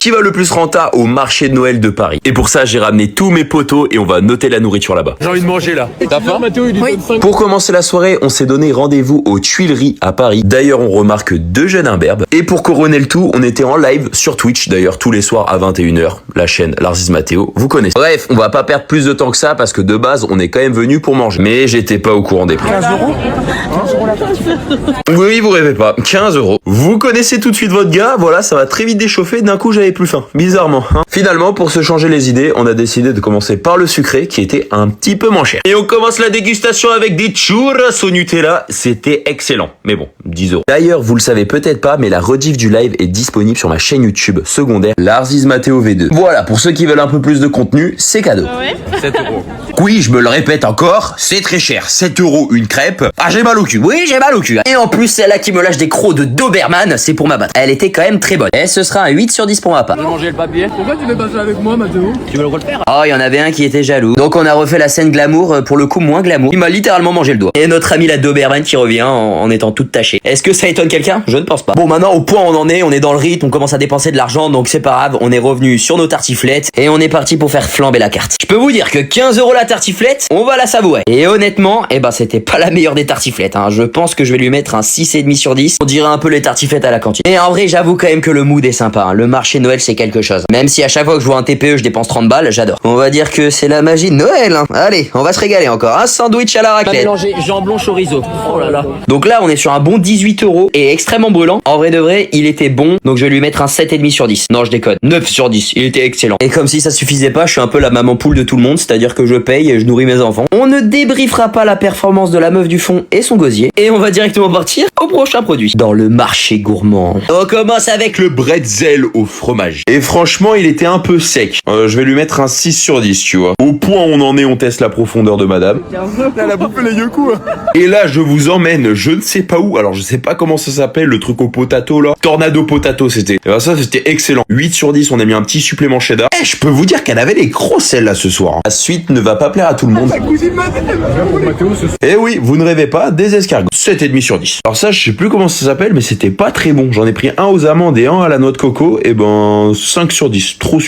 qui va le plus renta au marché de Noël de Paris. Et pour ça, j'ai ramené tous mes potos et on va noter la nourriture là-bas. J'ai envie de manger là. T'as faim, Mathéo? Oui. Pour commencer la soirée, on s'est donné rendez-vous aux Tuileries à Paris. D'ailleurs, on remarque 2 jeunes imberbes. Et pour couronner le tout, on était en live sur Twitch, d'ailleurs tous les soirs à 21h, la chaîne Larziz Mathéo, vous connaissez. Bref, on va pas perdre plus de temps que ça parce que de base, on est quand même venu pour manger. Mais j'étais pas au courant des prix. 15 euros. Oui, vous rêvez pas, 15 euros. Vous connaissez tout de suite votre gars, voilà, ça va très vite déchauffer, d'un coup j'avais plus faim, bizarrement. Hein. Finalement, pour se changer les idées, on a décidé de commencer par le sucré qui était un petit peu moins cher. Et on commence la dégustation avec des churros au Nutella, c'était excellent, mais bon, 10 euros. D'ailleurs, vous le savez peut-être pas, mais la rediff du live est disponible sur ma chaîne YouTube secondaire, Larziz Mathéo V2. Voilà, pour ceux qui veulent un peu plus de contenu, c'est cadeau. 7 euros. Oui, je me le répète encore, c'est très cher. 7 euros une crêpe. Ah, j'ai mal au cul. Oui, j'ai mal au cul. Et en plus, celle-là qui me lâche des crocs de Doberman, c'est pour ma battre. Elle était quand même très bonne. Et ce sera un 8 sur 10 pour ma part. Je vais manger le papier. Pourquoi tu veux passer avec moi, Mathéo? Tu veux le refaire? Oh, il y en avait un qui était jaloux. Donc on a refait la scène glamour, pour le coup moins glamour. Il m'a littéralement mangé le doigt. Et notre ami la Doberman qui revient en étant toute tachée. Est-ce que ça étonne quelqu'un? Je ne pense pas. Bon, maintenant au point où on en est, on est dans le rythme, on commence à dépenser de l'argent, donc c'est pas grave, on est revenu sur nos tartiflettes et on est parti pour faire flamber la carte. Je peux vous dire que 15 euros la tartiflette, on va la savourer. Et honnêtement, c'était pas la meilleure des tartiflettes, hein. Je pense que je vais lui mettre un 6,5 sur 10. On dirait un peu les tartiflettes à la cantine. Et en vrai, j'avoue quand même que le mood est sympa, hein. Le marché Noël, c'est quelque chose. Même si à chaque fois que je vois un TPE, je dépense 30 balles, j'adore. On va dire que c'est la magie de Noël, hein. Allez, on va se régaler encore. Un sandwich à la raclette. Mélanger jambon chorizo. Oh là là. Donc là, on est sur un bon 18 euros et extrêmement brûlant. En vrai de vrai, il était bon, donc je vais lui mettre un 7,5 sur 10. Non, je déconne. 9 sur 10. Il était excellent. Et comme si ça suffisait pas, je suis un peu la maman poule de tout le monde, c'est-à-dire que je paye et je nourris mes enfants. On ne débriefera pas la performance de la meuf du fond et son gosier. Et on va directement partir au prochain produit. Dans le marché gourmand. On commence avec le bretzel au fromage. Et franchement, il était un peu sec. Je vais lui mettre un 6 sur 10, tu vois. Au point où on en est, on teste la profondeur de madame. Elle a bouffé les yoku. Et là, je vous emmène, je ne sais pas où. Alors, je sais pas comment ça s'appelle, le truc au potato, là. Tornado potato, c'était. Et ben ça, c'était excellent. 8 sur 10, on a mis un petit supplément cheddar. Eh, je peux vous dire qu'elle avait des gros celles-là ce soir. La suite ne va pas plaire à tout le monde. Et oui, vous ne rêvez pas, des escargots. 7,5 sur 10. Alors ça, je sais plus comment ça s'appelle, mais c'était pas très bon. J'en ai pris un aux amandes et un à la noix de coco. Et 5 sur 10. Trop